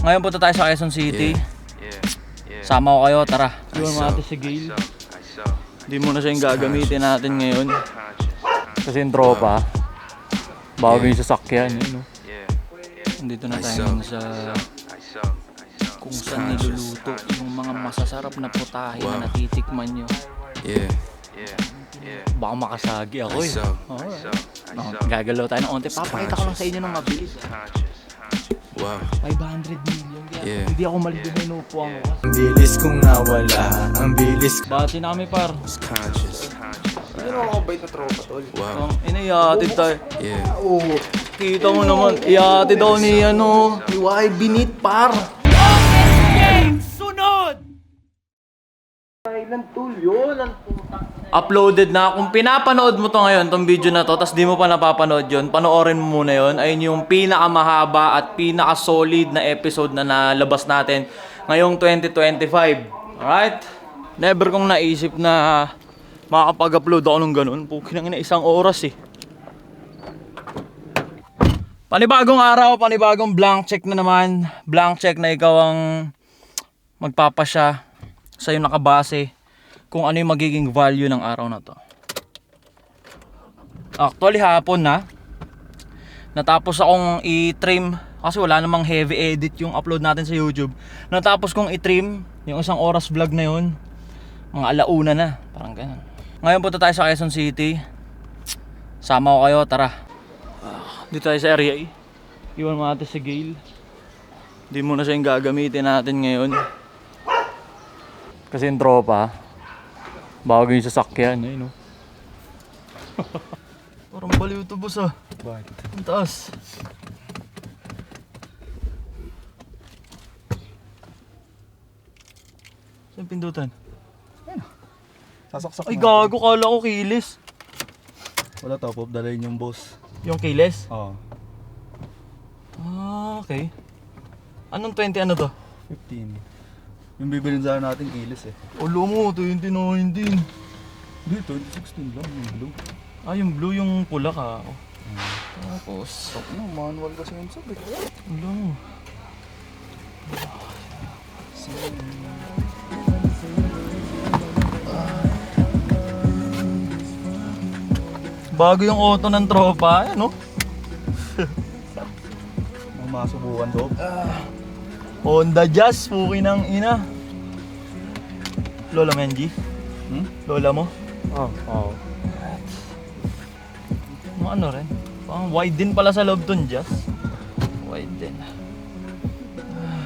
Ngayon punta tayo sa Quezon City. Sama ko kayo, tara. Iwan mo natin si Gail. Hindi muna siya yung gagamitin natin ngayon. Kasi yung tropa, bago yung sasakyan. Yun, no? Nandito na tayo sa kung saan niluluto yung mga masasarap na putahe na natitikman nyo. Baka makasagi ako eh. Gagalaw tayo ng onte. Papakita ko lang sa inyo ng mabilis. 500 million. Hindi ako malido na inupuan ko. Ang bilis kong nawala. Ang bilis. Bati na kami par. Hindi naman ako bait na tropa, tol. Inayatid tayo. Kita mo naman, iatid daw ni Y Binit par. Sunod! Ilan tol yun? Uploaded na. Kung pinapanood mo to ngayon, tong video na to, tas di mo pa napapanood yun, panoorin mo muna yun. Ayun yung pinakamahaba at pinaka-solid na episode na nalabas natin ngayong 2025. Alright? Never kong naisip na makakapag-upload ako ng ganun. Pukin na isang oras eh. Panibagong araw, panibagong blank check na naman. Blank check na ikaw ang magpapasya sa'yo nakabase kung ano yung magiging value ng araw na to. Actually hapon na natapos akong i-trim kasi wala namang heavy edit yung upload natin sa YouTube. Natapos kong i-trim yung isang oras vlog na yun. Mga alauna na, parang ganun. Ngayon punta tayo sa Quezon City. Sama ko kayo, tara. Dito tayo sa area E. Iwan mo natin si Gail. Hindi muna siya yung gagamitin natin ngayon. Kasi yung tropa, bago yung sasakyan, no? Parang baliw ito, boss, ah. Bakit? Ang taas. Saan pindutan? Sasaksak Ay, gago, kala ko kilis. Wala to, Pop, dalayin yung boss. Yung kilis? Oo. Okay. Anong 20 ano to? 15. Yung bibilin sana natin kilis eh. Ulo mo, 29 din. Hindi, 2016 lang yung blue. Ah, yung blue, yung pula ka. Tapos, Stop na, manual kasi yung sabi. ulo mo. Bago yung auto ng tropa, no? Mga masubukan to. Honda Jazz, puki ng ina. Lola Menji? Lola mo? Oo. Mga ano rin? Parang wide din pala sa loob dun, Jazz. Wide din.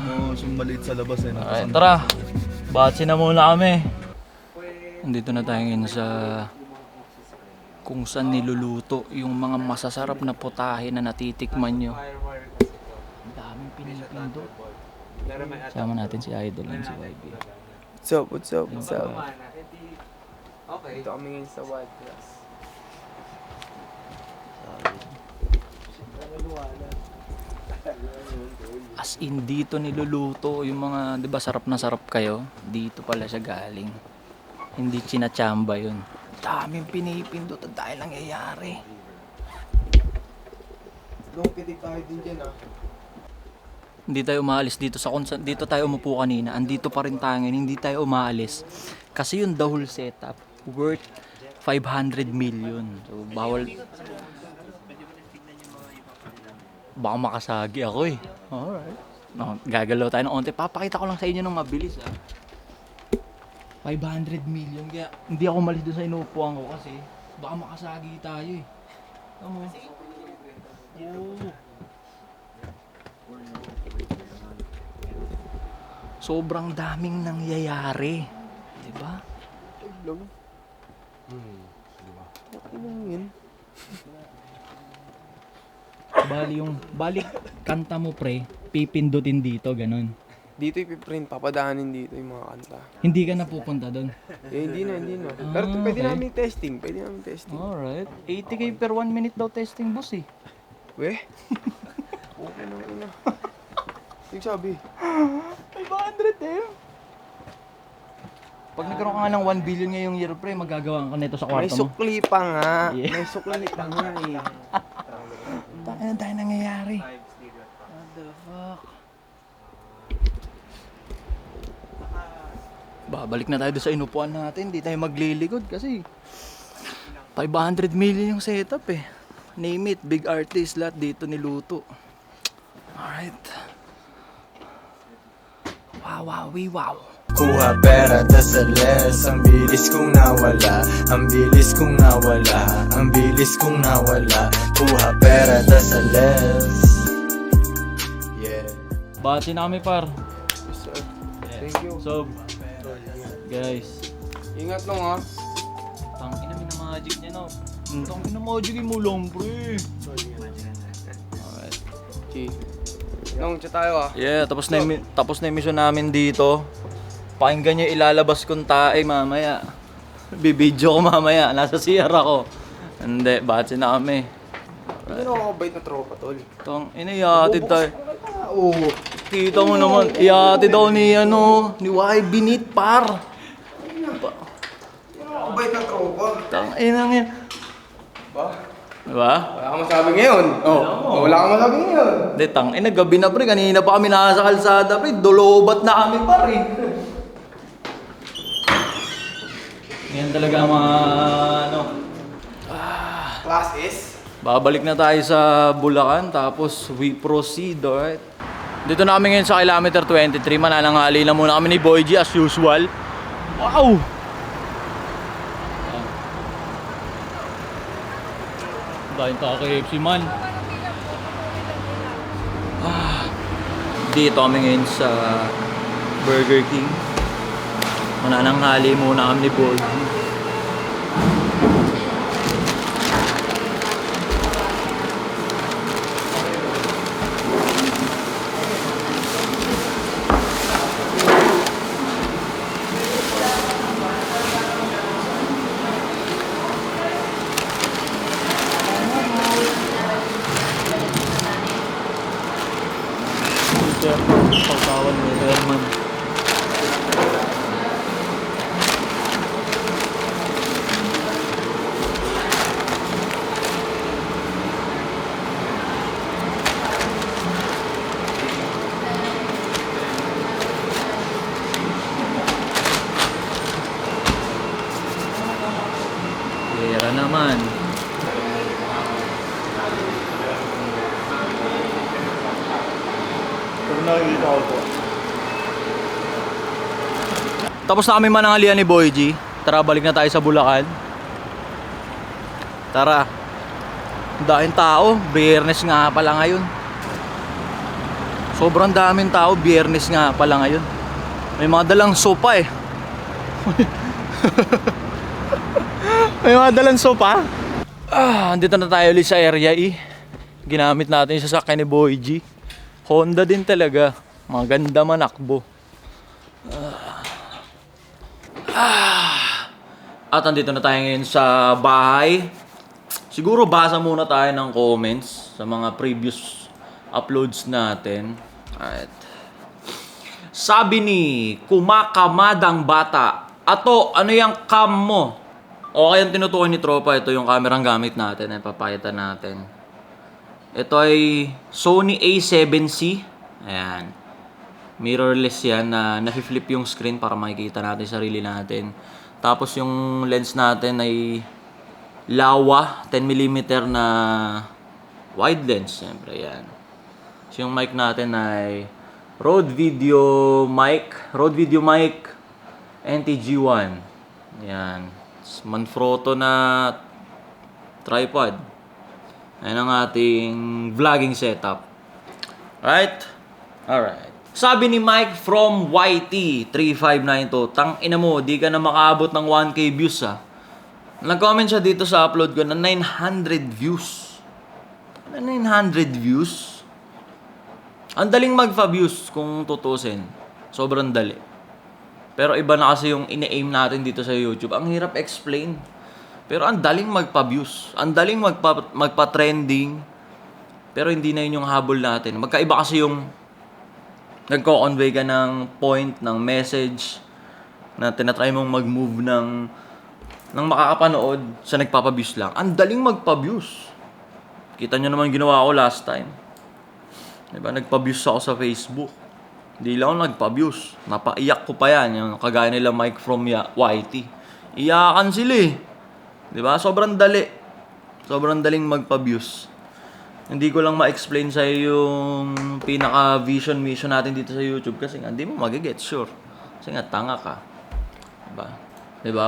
Oo, yung maliit sa labas eh. Alright, tara. Batsi na muna kami. Nandito na tayo ngayon sa kung saan niluluto yung mga masasarap na putahe na natitikman nyo. Ang daming pinipindot. Sama natin si Idol and si YB. What's up? Ito kami ngayon sa Wild Grass. As in, dito niluluto yung mga, di ba sarap na sarap kayo? Dito pala siya galing. Hindi chinachamba yun. Daming pinipindot at dahil nangyayari. Lumpitig tayo din dyan ah. Hindi tayo umaalis dito sa dito tayo umupo kanina. Andito pa rin tayo ngayon, hindi tayo umaalis. Kasi yung the whole setup worth 500 million. So bawal. Baka makasagi ako eh. Alright. No, gagalaw tayo ng onte. Papakita ko lang sa inyo ng mabilis ah. 500 million. Kaya hindi ako malis doon sa inupuan ko kasi baka makasagi tayo eh. Tama. Oh. Sobrang daming nangyayari. Diba? Lang. Diba? Ilang yun? Balik kanta mo pre, pipindutin dito, ganun. Dito ipiprint, papadaanin dito yung mga kanta. Hindi ka na pupunta doon. Hindi na. Pero pwede okay. namin testing. Alright. 80k per 1 minute daw testing, boss eh. Weh? Okay na, ina. Yung sabi. 500 eh. Pag nagkaroon ka nga ng 1 billion ngayong year pre, magagawa ka nito sa May kwarto mo. sukli pa nga. Yeah. May sukli pa nga eh. Ano tayo nangyayari? What the fuck? Babalik na tayo doon sa inupuan natin. Hindi tayo magliligod kasi 500 million yung setup eh. Name it, big artist, lahat dito niluto. Alright. Wow. Kuha pera tas alis. Ang bilis kong nawala. Ang bilis kong nawala. Ang bilis kong nawala. Kuha pera tas alis. Yeah. Bati na kami par. Yes, sir. Thank you. So, guys. Ingat lang ha. Tangina mo na magic niya no. Tangina magic mo lang pre. Alright. Okay. Nung, chat tayo ha. Yeah, tapos na yung mission namin dito. Pakinggan nyo ilalabas kong tae mamaya. Bibidyo ko mamaya. Nasa CR ako. Hindi, bati na kami. Hindi na nakakabait na tropa, tol. Tang, inayatid tayo. Oo. Kita mo naman, iyatid daw ni YB Neat par. Hindi na nakakabait na tropa. Tang, inang yan. Ba? Diba? Wala kang masabi ngayon. Oh. Wala kang masabi ngayon. Hindi, tang, gabi na pre. Kanina pa kami nasa kalsada pre. Dolobat na kami par eh. Yan talaga ang mga Classes? Babalik na tayo sa Bulacan, tapos we proceed, alright? Dito na kami ngayon sa kilometer 23, manananghali na muna kami ni Boy G as usual. Wow! Dahil ka-KFC man. Dito kami ngayon sa Burger King. Manananghali muna kami ni Boy G. Pagkawan mo, Herman. Pera naman. Pag nakikita ko po. Tapos na kami mananghalian ni Boy G. Tara, balik na tayo sa Bulacan. Tara. Daming tao. Biyernes nga pala ngayon. Sobrang daming tao. Biyernes nga pala ngayon. May mga dalang sopa eh. May mga dalang sopa. Andito na tayo ulit sa area E. Ginamit natin yung sasakyan ni Boy G. Honda din talaga. Maganda manakbo. At andito na tayo ngayon sa bahay. Siguro basa muna tayo ng comments sa mga previous uploads natin. Alright. Sabi ni Kumakamadang Bata, "Ato, ano yung cam mo?" Okay, ang tinutukoy ni Tropa, ito yung kamerang gamit natin. Ay, papakita natin. Ito ay Sony A7C. Ayan. Mirrorless yan na nafi-flip yung screen para makikita natin yung sarili natin. Tapos yung lens natin ay Laowa 10mm na wide lens. Siyempre, yan. So yung mic natin ay Rode Video Mic NTG1. Yan. Manfrotto na tripod. Ayan ang ating vlogging setup. Alright? Sabi ni Mike from YT3592, "Tang ina mo, di ka na makaabot ng 1K views ha." Nag-comment siya dito sa upload ko na 900 views. 900 views? Ang daling magpa-views kung tutusin. Sobrang dali. Pero iba na kasi yung ine-aim natin dito sa YouTube. Ang hirap explain. Pero ang daling magpa-views. Ang daling magpa-trending. Pero hindi na yun yung habol natin. Magkaiba kasi yung nagko-convey ka ng point, ng message, na tinatry mong mag-move ng makakapanood sa nagpapa-views lang. Ang daling magpa-views. Kita nyo naman ginawa ko last time. Diba? Nagpa-views ako sa Facebook. Hindi lang ako nagpa-abuse. Napaiyak ko pa yan. Yung kagaya nila Mike from YT. Iyakan sila eh. Di ba? Sobrang dali. Sobrang daling magpa-abuse. Hindi ko lang ma-explain sa yung pinaka-vision mission natin dito sa YouTube kasi nga, hindi mo magigets, sure. Kasi nga, tanga ka. Diba? Diba?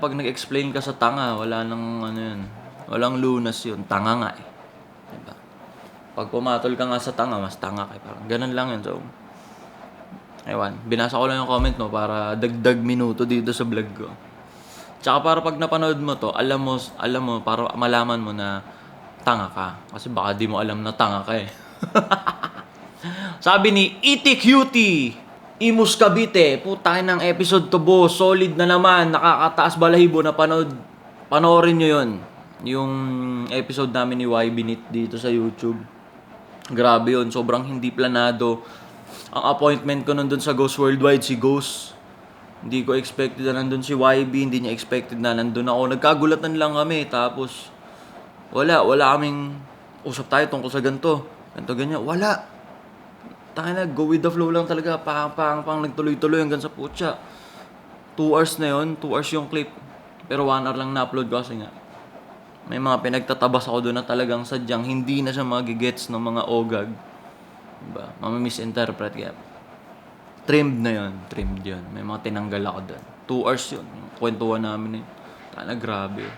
Pag nag-explain ka sa tanga, wala nang ano yun. Walang lunas yun. Tanga nga eh. Diba? Pag pumatol ka nga sa tanga, mas tanga ka eh. Parang ganun lang yun. So, ewan. Binasa ko lang yung comment mo para dagdag minuto dito sa vlog ko. Tsaka para pag napanood mo to, alam mo, para malaman mo na tanga ka. Kasi baka di mo alam na tanga ka eh. Sabi ni E.T. Cutie, Imus Cavite, putang ng episode to boss, solid na naman, nakakataas balahibo na panoorin nyo yun. Yung episode namin ni YB Nit dito sa YouTube. Grabe yun, sobrang hindi planado. Ang appointment ko nandun sa Ghost Worldwide, si Ghost. Hindi ko expected na nandun si YB, hindi niya expected na nandun ako. Nagkagulatan lang kami, tapos wala kaming usap tayo tungkol sa ganito, ganyan. Wala. Tangina, go with the flow lang talaga. Pang nagtuloy-tuloy hanggang sa putya. 2 hours na yun, 2 hours yung clip. Pero 1 hour lang na-upload ko kasi nga may mga pinagtatabas ako doon na talagang sadyang hindi na siya magigets ng mga ogag. Diba? Mami-misinterpret kaya. Trimmed yun. May mga tinanggal ako doon. 2 hours yun. Yung kwentuhan namin eh. Tana, grabe.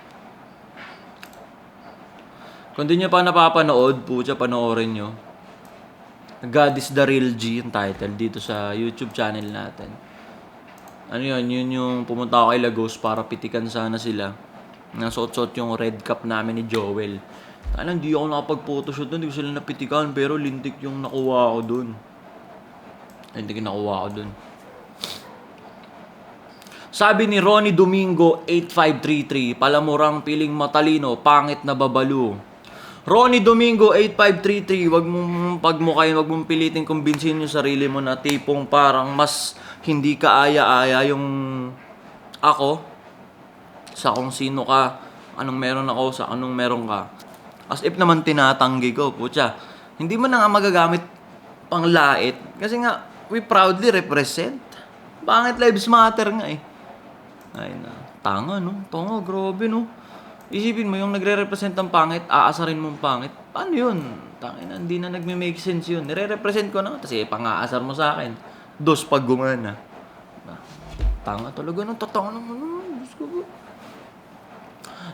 Kung di nyo pa napapanood, putya, panoorin nyo. God is the Real G yung title dito sa YouTube channel natin. Ano yun? Yun yung pumunta ako kay Lagos para pitikan sana sila. Nasuot-suot yung red cap namin ni Joel. Tana, hindi ako nakapag-photoshoot doon. Hindi ko sila napitikan. Pero lintik yung nakuha ko doon. Sabi ni Ronnie Domingo 8533, palamurang piling matalino, pangit na babalu. Ronnie Domingo 8533, wag mong pagmukayin, wag mong pilitin kumbinsin yung sarili mo na tipong parang mas hindi ka aya-aya yung ako sa kung sino ka, anong meron ako, sa anong meron ka. As if naman tinatanggi ko, putya. Hindi mo na nga magagamit pang lait kasi nga we proudly represent. Pangit lives matter nga eh. Ay na, tanga no? Tanga, grabe no? Isipin mo yung nagre-represent ng pangit, aasarin mong pangit. Paano yun? Tangina, hindi na nagme-make sense yun. Nire-represent ko na kasi pang-aasar mo sa akin. Dos pag gumana. Tanga talaga no? Tatanga naman no?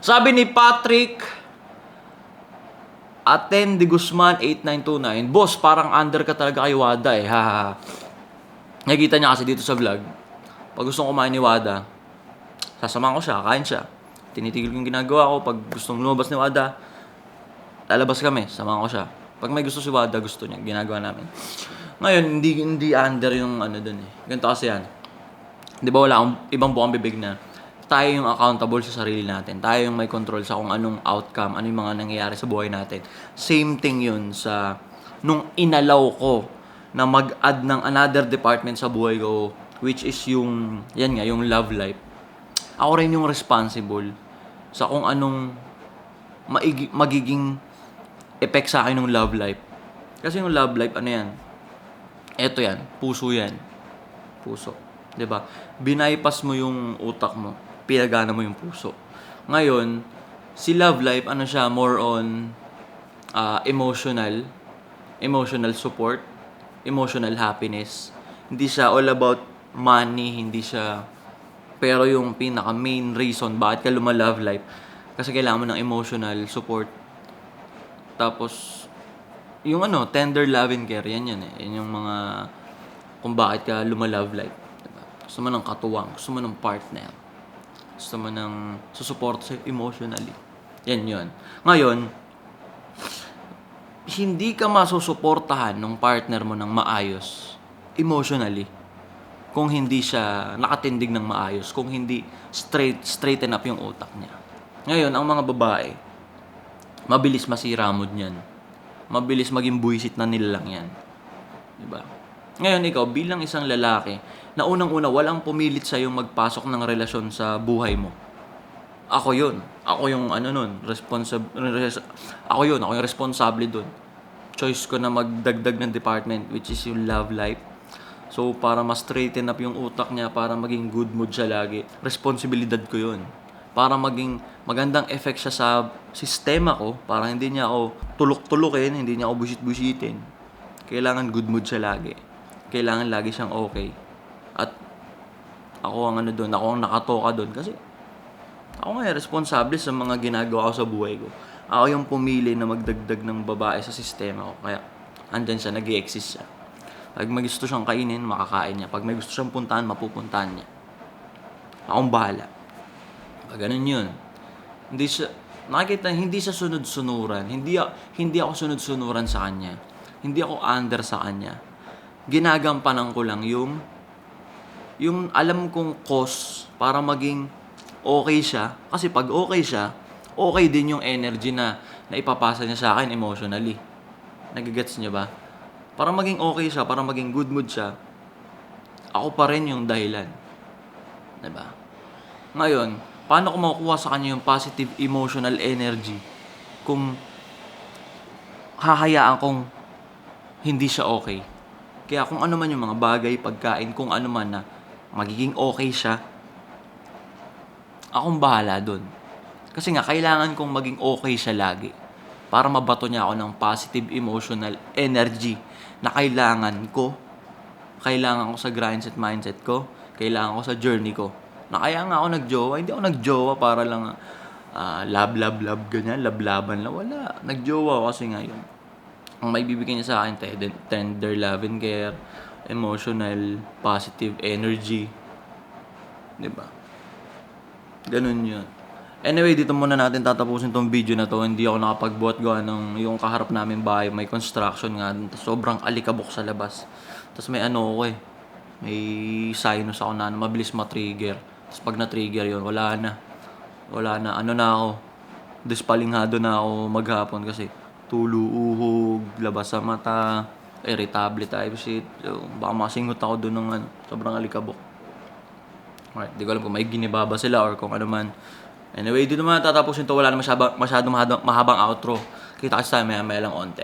Sabi ni Patrick Aten de Guzman 8929, boss, parang under ka talaga kay Wada eh. Haha. Nakikita niya kasi dito sa vlog, pag gustong kumain ni Wada, sasamahan ko siya, kain siya. Tinitigil ko yung ginagawa ko. Pag gustong lumabas ni Wada, lalabas kami, samahan ko siya. Pag may gusto si Wada, gusto niya, ginagawa namin. Ngayon, hindi under yung ano dun eh. Ganito kasi yan. Di ba wala akong ibang bukang bibig na tayo yung accountable sa sarili natin. Tayo yung may control sa kung anong outcome, ano yung mga nangyayari sa buhay natin. Same thing yun sa nung inalaw ko na mag-add ng another department sa buhay ko, which is yung, yan nga, yung love life. Ako rin yung responsible sa kung anong magiging effect sa akin ng love life. Kasi yung love life, ano yan? Eto yan, puso yan. Puso. 'Di ba? Bypass mo yung utak mo, pinagana mo yung puso. Ngayon, si love life, ano siya, more on emotional support, emotional happiness. Hindi siya all about money, hindi siya, pero yung pinaka main reason bakit ka love life, kasi kailangan mo ng emotional support. Tapos, yung tender love and care, yan eh. Yan yung mga, kung bakit ka love life. Diba? Gusto mo ng katuwang, gusto mo ng partner, gusto mo ng susupport sa'yo emotionally. Yan yun. Ngayon, hindi ka masusuportahan ng partner mo ng maayos emotionally kung hindi siya nakatindig ng maayos, kung hindi straighten up yung utak niya. Ngayon, ang mga babae, mabilis masira mood niyan. Mabilis maging buwisit na nila lang yan. Diba? Ngayon, ikaw, bilang isang lalaki, na unang-una, walang pumilit sa'yo magpasok ng relasyon sa buhay mo. Ako yun. Ako yung ako yung responsable dun. choice ko na magdagdag ng department, which is yung love life. So, para mas straighten up yung utak niya, para maging good mood siya lagi. Responsibilidad ko yun. Para maging magandang effect siya sa sistema ko, para hindi niya ako tulok-tulokin, hindi niya ako busit-busitin. Kailangan good mood siya lagi. Kailangan lagi siyang okay. At ako ang ako ang nakatoka doon kasi ako nga responsable sa mga ginagawa ko sa buhay ko. Ako yung pumili na magdagdag ng babae sa sistema ko. Kaya andyan siya, nag-i-exist siya. Pag may gusto siyang kainin, makakain niya. Pag may gusto siyang puntahan, mapupuntahan niya. Akong bahala. Pag ganun yun. Hindi siya sunod-sunuran. Hindi ako sunod-sunuran sa kanya. Hindi ako under sa kanya. Ginagampanan ko lang yung alam kong cause para maging okay siya. Kasi pag okay siya, okay din yung energy na ipapasa niya sa akin emotionally. Nagigets niya ba? Para maging okay siya, para maging good mood siya, ako pa rin yung dahilan. Diba? Ngayon, paano ko makukuha sa kanya yung positive emotional energy kung hahayaan kong hindi siya okay? Kaya kung ano man yung mga bagay, pagkain, kung ano man na magiging okay siya, akong bahala dun. Kasi nga, kailangan kong maging okay siya lagi para mabato niya ako ng positive emotional energy na kailangan ko sa grind set mindset ko, kailangan ko sa journey ko. Na kaya nga ako nagjowa, hindi ako nagjowa para lang love, ganyan, lablaban lang. Wala, nagjowa ako kasi nga yun. Ang may bibigyan niya sa akin, tender love and care, emotional, positive energy. Diba? Ganun yun. Anyway, dito muna natin tatapusin tong video na to. Hindi ako nakapagbuhat gawa ng yung kaharap namin bahay. May construction nga. Sobrang alikabok sa labas. Tapos may may sinus ako na mabilis ma-trigger. Tapos pag na-trigger yun, wala na. Ako. Dispalinghado na ako maghapon kasi tulo, uhog, labas sa mata, irritable type shit. So, baka masingot ako doon ng sobrang alikabok. Alright, di ko alam kung may ginibaba sila or kung ano man. Anyway, dito naman tatapusin to. Wala na masyadong mahabang outro. Kita kasi tayo maya lang onte.